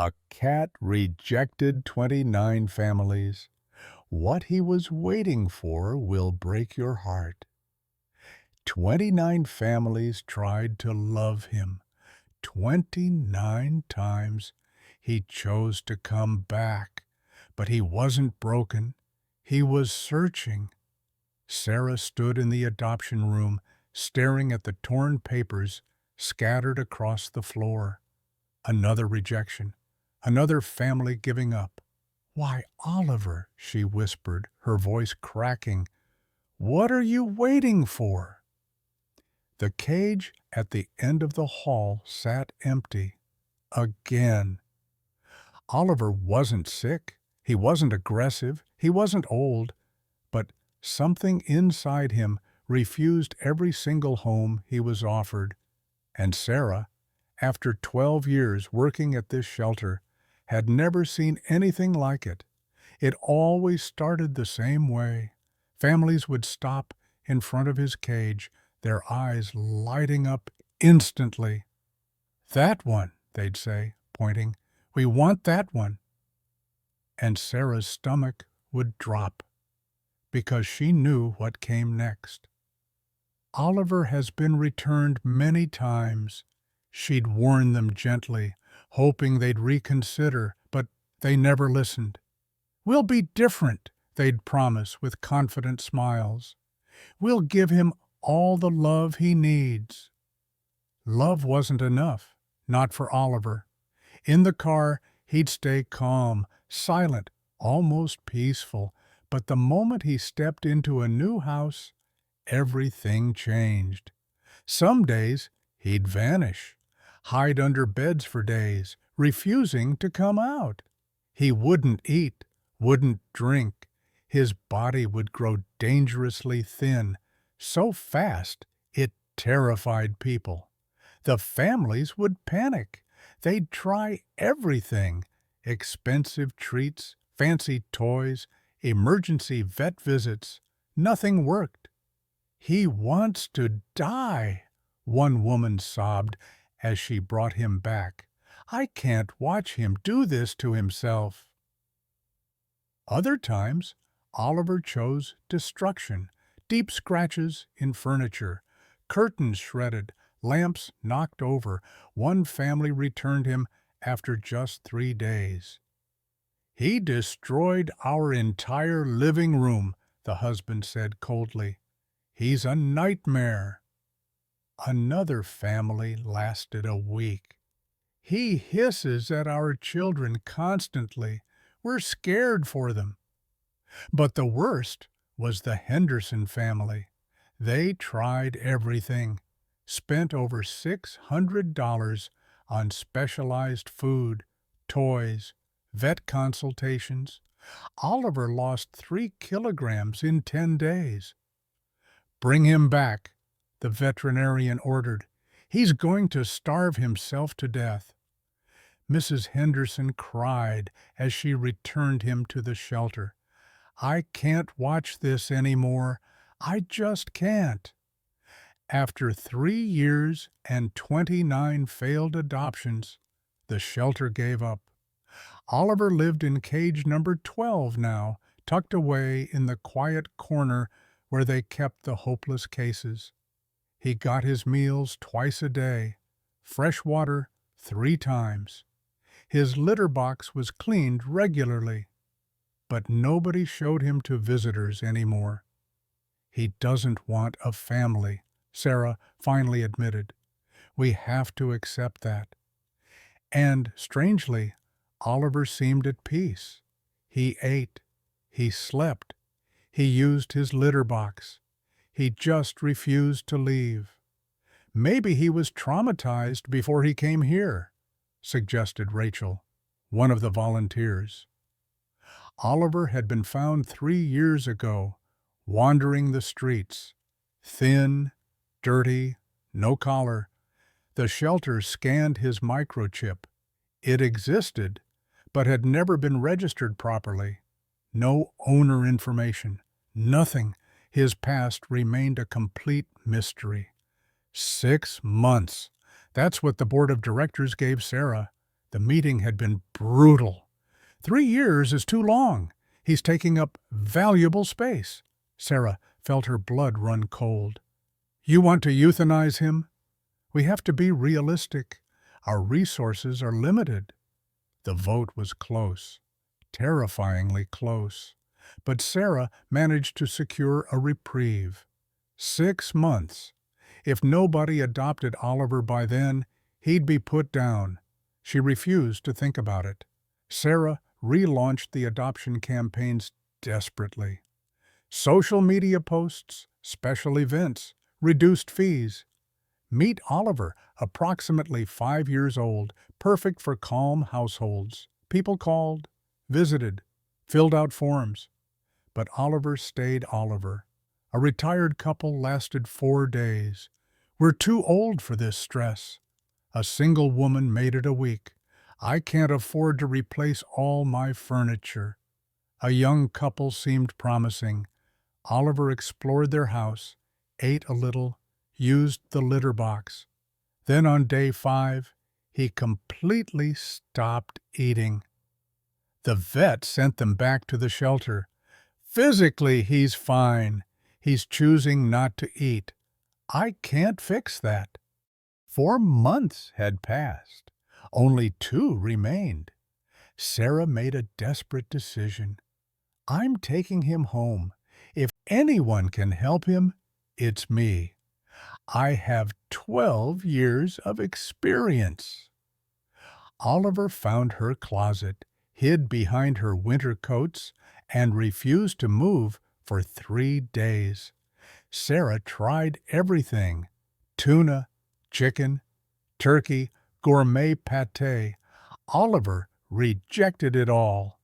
A cat rejected 29 families. What he was waiting for will break your heart. 29 families tried to love him. 29 times he chose to come back. But he wasn't broken. He was searching. Sarah stood in the adoption room, staring at the torn papers scattered across the floor. Another rejection. Another family giving up. "Why, Oliver," she whispered, her voice cracking, "what are you waiting for?" The cage at the end of the hall sat empty. Again. Oliver wasn't sick. He wasn't aggressive. He wasn't old. But something inside him refused every single home he was offered. And Sarah, after 12 years working at this shelter, had never seen anything like it. It always started the same way. Families would stop in front of his cage, their eyes lighting up instantly. "That one," they'd say, pointing. "We want that one." And Sarah's stomach would drop, because she knew what came next. "Oliver has been returned many times," she'd warn them gently, hoping they'd reconsider, but they never listened. "We'll be different," they'd promise with confident smiles. "We'll give him all the love he needs." Love wasn't enough, not for Oliver. In the car, he'd stay calm, silent, almost peaceful, but the moment he stepped into a new house, everything changed. Some days, he'd vanish, hide under beds for days, refusing to come out. He wouldn't eat, wouldn't drink. His body would grow dangerously thin, so fast it terrified people. The families would panic. They'd try everything: expensive treats, fancy toys, emergency vet visits. Nothing worked. "He wants to die," one woman sobbed as she brought him back. "I can't watch him do this to himself." Other times, Oliver chose destruction: deep scratches in furniture, curtains shredded, lamps knocked over. One family returned him after just 3 days. "He destroyed our entire living room," the husband said coldly. "He's a nightmare." Another family lasted a week. "He hisses at our children constantly. We're scared for them." But the worst was the Henderson family. They tried everything, spent over $600 on specialized food, toys, vet consultations. Oliver lost 3 kilograms in 10 days. "Bring him back," the veterinarian ordered. "He's going to starve himself to death." Mrs. Henderson cried as she returned him to the shelter. "I can't watch this anymore. I just can't." After 3 years and 29 failed adoptions, the shelter gave up. Oliver lived in cage number 12 now, tucked away in the quiet corner where they kept the hopeless cases. He got his meals twice a day, fresh water 3 times. His litter box was cleaned regularly. But nobody showed him to visitors anymore. "He doesn't want a family," Sarah finally admitted. "We have to accept that." And, strangely, Oliver seemed at peace. He ate. He slept. He used his litter box. He just refused to leave. "Maybe he was traumatized before he came here," suggested Rachel, one of the volunteers. Oliver had been found 3 years ago, wandering the streets, thin, dirty, no collar. The shelter scanned his microchip. It existed, but had never been registered properly. No owner information, nothing. His past remained a complete mystery. 6 months. That's what the board of directors gave Sarah. The meeting had been brutal. 3 years is too long. He's taking up valuable space. Sarah felt her blood run cold. You want to euthanize him? We have to be realistic. Our resources are limited. The vote was close, terrifyingly close. But Sarah managed to secure a reprieve. 6 months. If nobody adopted Oliver by then, he'd be put down. She refused to think about it. Sarah relaunched the adoption campaigns desperately. Social media posts, special events, reduced fees. Meet Oliver, approximately 5 years old, perfect for calm households. People called, visited, filled out forms. But Oliver stayed Oliver. A retired couple lasted 4 days. We're too old for this stress. A single woman made it a week. I can't afford to replace all my furniture. A young couple seemed promising. Oliver explored their house, ate a little, used the litter box. Then on day 5, he completely stopped eating. The vet sent them back to the shelter. Physically, he's fine. He's choosing not to eat. I can't fix that. 4 months had passed. Only 2 remained. Sarah made a desperate decision. I'm taking him home. If anyone can help him, it's me. I have 12 years of experience. Oliver found her closet, hid behind her winter coats, and refused to move for 3 days. Sarah tried everything: tuna, chicken, turkey, gourmet pâté. Oliver rejected it all.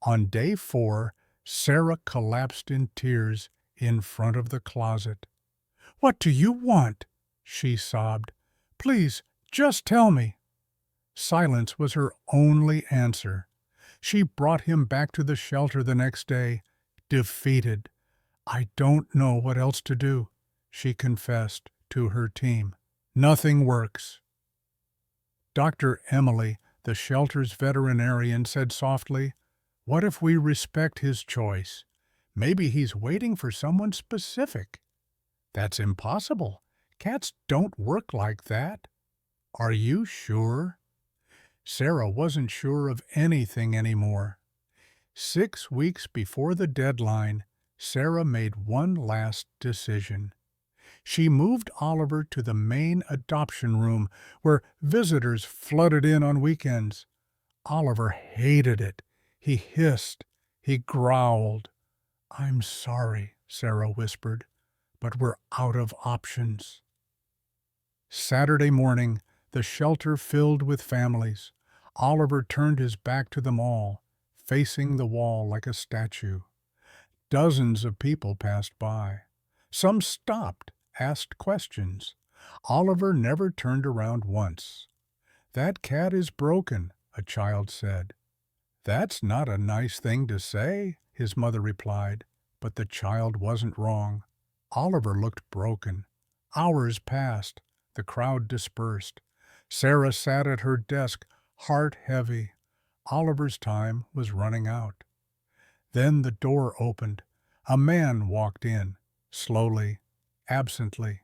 On day 4, Sarah collapsed in tears in front of the closet. What do you want? She sobbed. Please, just tell me. Silence was her only answer. She brought him back to the shelter the next day, defeated. I don't know what else to do, she confessed to her team. Nothing works. Dr. Emily, the shelter's veterinarian, said softly, what if we respect his choice? Maybe he's waiting for someone specific. That's impossible. Cats don't work like that. Are you sure? Sarah wasn't sure of anything anymore. 6 weeks before the deadline, Sarah made one last decision. She moved Oliver to the main adoption room, where visitors flooded in on weekends. Oliver hated it. He hissed. He growled. I'm sorry, Sarah whispered, but we're out of options. Saturday morning, the shelter filled with families. Oliver turned his back to them all, facing the wall like a statue. Dozens of people passed by. Some stopped, asked questions. Oliver never turned around once. That cat is broken, a child said. That's not a nice thing to say, his mother replied, but the child wasn't wrong. Oliver looked broken. Hours passed. The crowd dispersed. Sarah sat at her desk, heart heavy. Oliver's time was running out. Then the door opened. A man walked in, slowly, absently.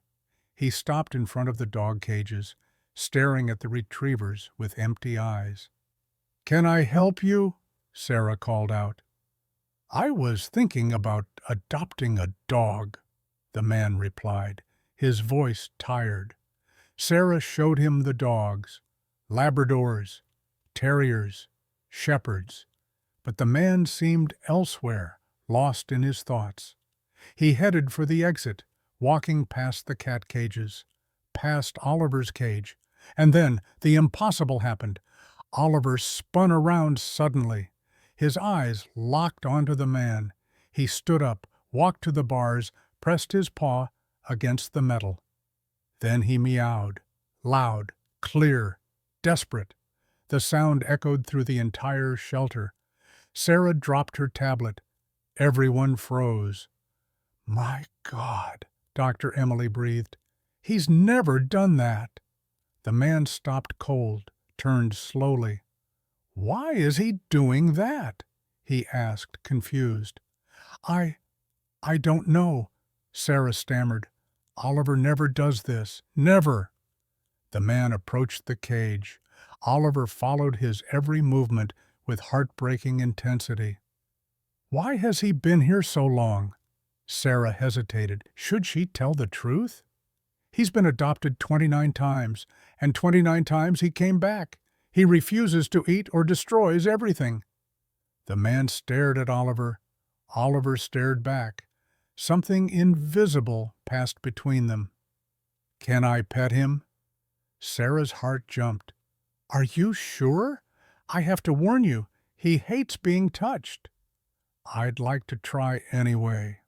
He stopped in front of the dog cages, staring at the retrievers with empty eyes. Can I help you? Sarah called out. I was thinking about adopting a dog, the man replied, his voice tired. Sarah showed him the dogs, Labradors, Terriers, Shepherds. But the man seemed elsewhere, lost in his thoughts. He headed for the exit, walking past the cat cages, past Oliver's cage. And then the impossible happened. Oliver spun around suddenly. His eyes locked onto the man. He stood up, walked to the bars, pressed his paw against the metal. Then he meowed, loud, clear, desperate. The sound echoed through the entire shelter. Sarah dropped her tablet. Everyone froze. My God, Dr. Emily breathed. He's never done that. The man stopped cold, turned slowly. "Why is he doing that?" he asked, confused. I I don't know," Sarah stammered. "Oliver never does this. Never." The man approached the cage. Oliver followed his every movement with heartbreaking intensity. "Why has he been here so long?" Sarah hesitated. Should she tell the truth? "He's been adopted 29 times, and 29 times he came back. He refuses to eat or destroys everything." The man stared at Oliver. Oliver stared back. Something invisible passed between them. "Can I pet him?" Sarah's heart jumped. "Are you sure? I have to warn you, he hates being touched." "I'd like to try anyway."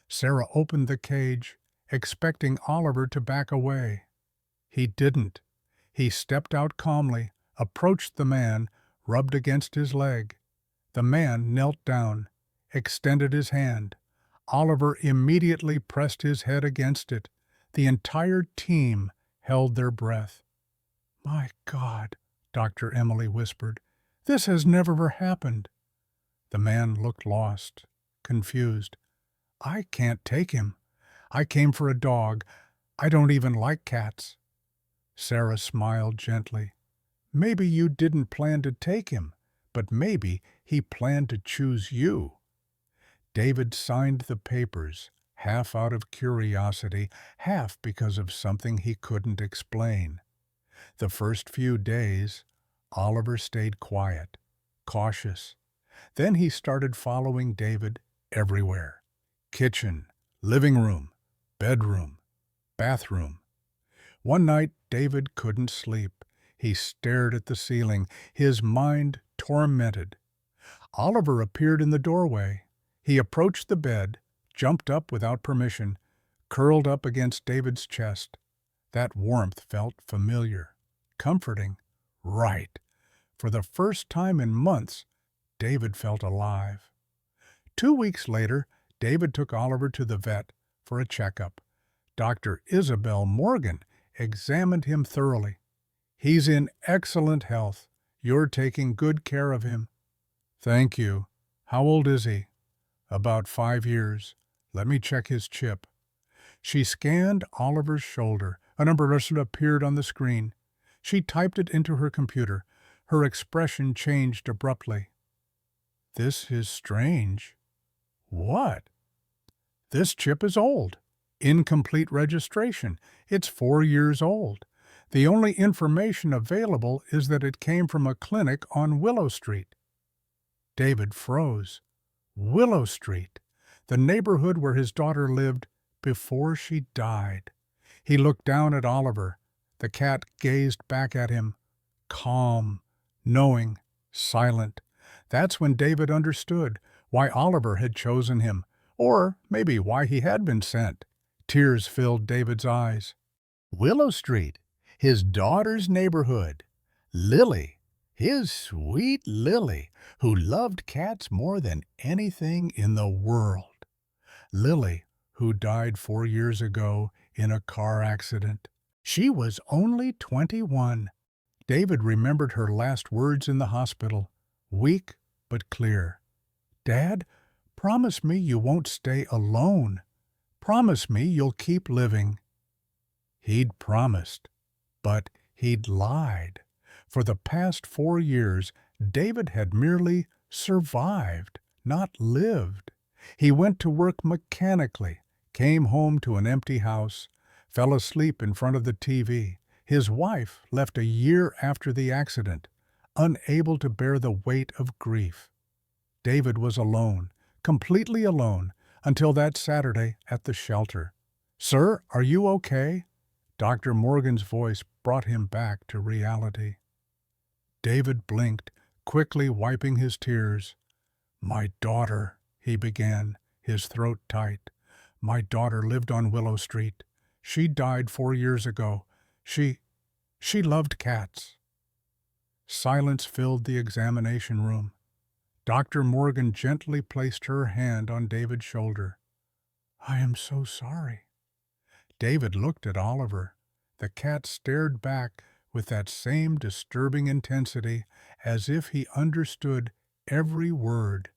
Sarah opened the cage, expecting Oliver to back away. He didn't. He stepped out calmly, approached the man, rubbed against his leg. The man knelt down, extended his hand. Oliver immediately pressed his head against it. The entire team held their breath. "My God," Dr. Emily whispered, "this has never happened." The man looked lost, confused. "I can't take him. I came for a dog. I don't even like cats." Sarah smiled gently. "Maybe you didn't plan to take him, but maybe he planned to choose you." David signed the papers, half out of curiosity, half because of something he couldn't explain. The first few days, Oliver stayed quiet, cautious. Then he started following David everywhere. Kitchen, living room, bedroom, bathroom. One night, David couldn't sleep. He stared at the ceiling, his mind tormented. Oliver appeared in the doorway. He approached the bed, jumped up without permission, curled up against David's chest. That warmth felt familiar, comforting, right. For the first time in months, David felt alive. 2 weeks later, David took Oliver to the vet for a checkup. Dr. Isabel Morgan examined him thoroughly. "He's in excellent health. You're taking good care of him." "Thank you. How old is he?" "About 5 years. Let me check his chip." She scanned Oliver's shoulder. A number appeared on the screen. She typed it into her computer. Her expression changed abruptly. "This is strange." "What?" "This chip is old. Incomplete registration. It's 4 years old. The only information available is that it came from a clinic on Willow Street." David froze. Willow Street, the neighborhood where his daughter lived before she died. He looked down at Oliver. The cat gazed back at him, calm, knowing, silent. That's when David understood why Oliver had chosen him, or maybe why he had been sent. Tears filled David's eyes. Willow Street, his daughter's neighborhood. Lily, his sweet Lily, who loved cats more than anything in the world. Lily, who died 4 years ago in a car accident. She was only 21. David remembered her last words in the hospital, weak but clear. "Dad, promise me you won't stay alone. Promise me you'll keep living." He'd promised, but he'd lied. For the past 4 years, David had merely survived, not lived. He went to work mechanically, came home to an empty house, fell asleep in front of the TV. His wife left a year after the accident, unable to bear the weight of grief. David was alone, completely alone, until that Saturday at the shelter. "Sir, are you okay?" Dr. Morgan's voice brought him back to reality. David blinked, quickly wiping his tears. "My daughter," he began, his throat tight. "My daughter lived on Willow Street. She died 4 years ago. She loved cats." Silence filled the examination room. Dr. Morgan gently placed her hand on David's shoulder. "I am so sorry." David looked at Oliver. The cat stared back with that same disturbing intensity, as if he understood every word,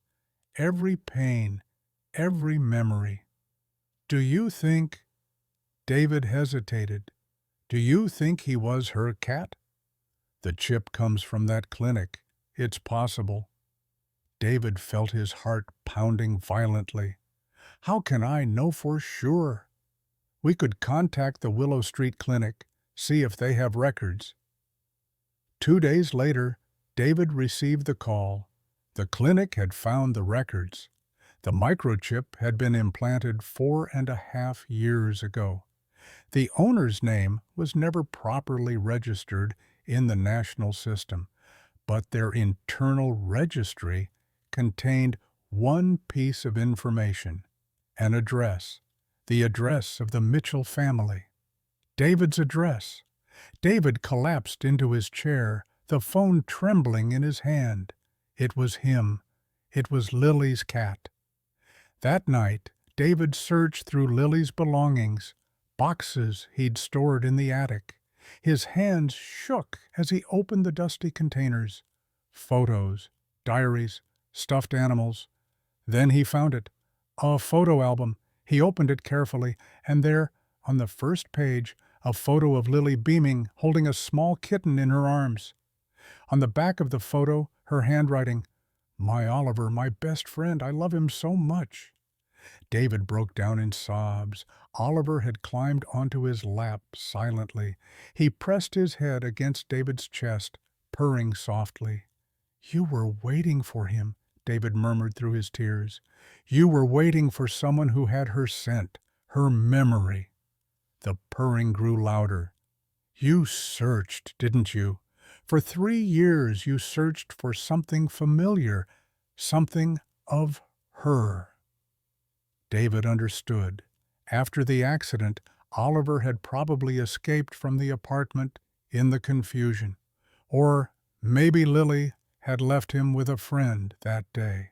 every pain, every memory. "Do you think—" David hesitated. "Do you think he was her cat?" "The chip comes from that clinic. It's possible." David felt his heart pounding violently. "How can I know for sure?" "We could contact the Willow Street Clinic, see if they have records." 2 days later, David received the call. The clinic had found the records. The microchip had been implanted 4.5 years ago. The owner's name was never properly registered in the national system, but their internal registry contained one piece of information: an address, the address of the Mitchell family. David's address. David collapsed into his chair, the phone trembling in his hand. It was him. It was Lily's cat. That night, David searched through Lily's belongings, boxes he'd stored in the attic. His hands shook as he opened the dusty containers. Photos, diaries, stuffed animals. Then he found it. A photo album. He opened it carefully, and there, on the first page, a photo of Lily beaming, holding a small kitten in her arms. On the back of the photo, her handwriting, "My Oliver, my best friend, I love him so much." David broke down in sobs. Oliver had climbed onto his lap silently. He pressed his head against David's chest, purring softly. "You were waiting for him," David murmured through his tears. "You were waiting for someone who had her scent, her memory." The purring grew louder. "You searched, didn't you? For 3 years you searched for something familiar, something of her." David understood. After the accident, Oliver had probably escaped from the apartment in the confusion. Or maybe Lily had left him with a friend that day.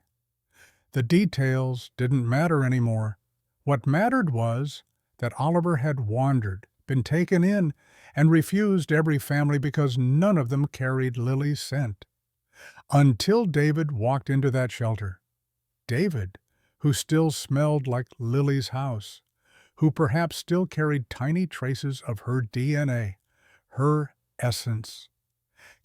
The details didn't matter anymore. What mattered was that Oliver had wandered, been taken in, and refused every family because none of them carried Lily's scent. Until David walked into that shelter. David, who still smelled like Lily's house, who perhaps still carried tiny traces of her DNA, her essence.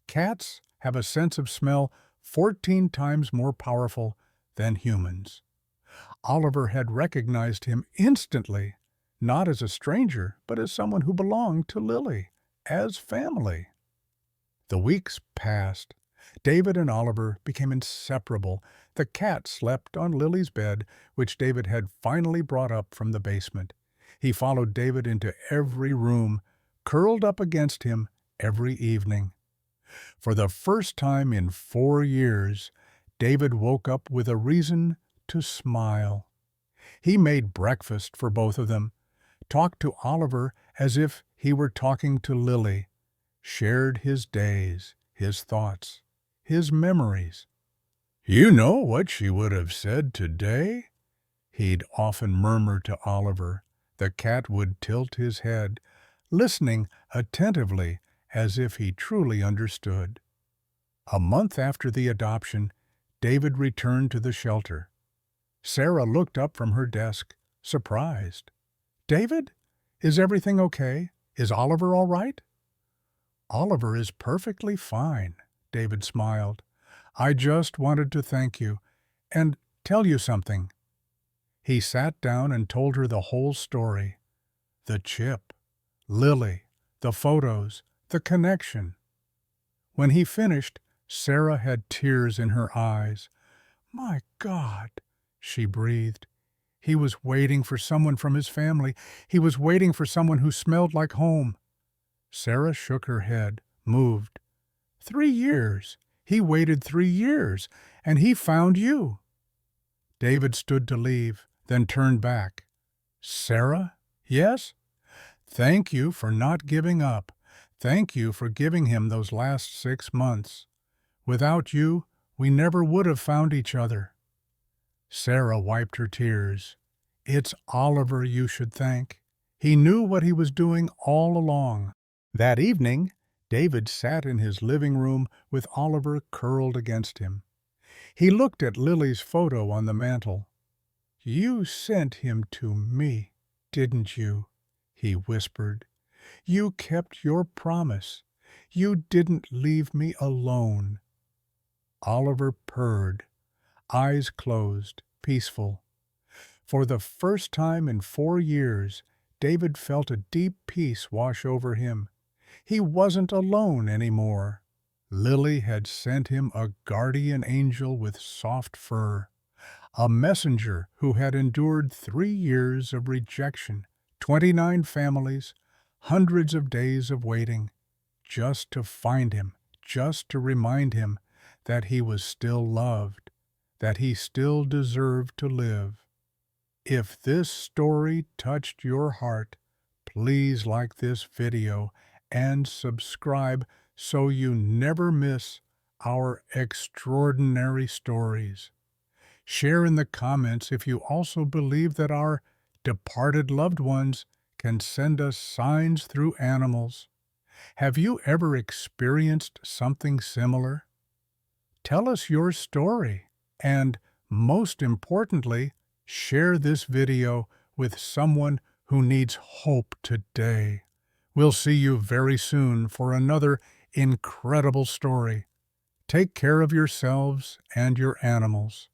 Cats have a sense of smell 14 times more powerful than humans. Oliver had recognized him instantly, not as a stranger, but as someone who belonged to Lily, as family. The weeks passed. David and Oliver became inseparable. The cat slept on Lily's bed, which David had finally brought up from the basement. He followed David into every room, curled up against him every evening. For the first time in 4 years, David woke up with a reason to smile. He made breakfast for both of them, talked to Oliver as if he were talking to Lily, shared his days, his thoughts, his memories. "You know what she would have said today?" he'd often murmur to Oliver. The cat would tilt his head, listening attentively as if he truly understood. A month after the adoption, David returned to the shelter. Sarah looked up from her desk, surprised. "David, is everything okay? Is Oliver all right?" "Oliver is perfectly fine," David smiled. "I just wanted to thank you and tell you something." He sat down and told her the whole story. The chip, Lily, the photos, the connection. When he finished, Sarah had tears in her eyes. "My God," she breathed. He was waiting for someone from his family. He was waiting for someone who smelled like home. Sarah shook her head, moved. 3 years. He waited 3 years, and he found you." David stood to leave, then turned back. "Sarah? Yes? Thank you for not giving up. Thank you for giving him those last 6 months. Without you, we never would have found each other." Sarah wiped her tears. "It's Oliver you should thank. He knew what he was doing all along." That evening, David sat in his living room with Oliver curled against him. He looked at Lily's photo on the mantel. "You sent him to me, didn't you?" he whispered. "You kept your promise. You didn't leave me alone." Oliver purred, eyes closed, peaceful. For the first time in 4 years, David felt a deep peace wash over him. He wasn't alone anymore. Lily had sent him a guardian angel with soft fur, a messenger who had endured 3 years of rejection, 29 families, hundreds of days of waiting, just to find him, just to remind him that he was still loved, that he still deserved to live. If this story touched your heart, please like this video and subscribe so you never miss our extraordinary stories. Share in the comments if you also believe that our departed loved ones can send us signs through animals. Have you ever experienced something similar? Tell us your story, and most importantly, share this video with someone who needs hope today. We'll see you very soon for another incredible story. Take care of yourselves and your animals.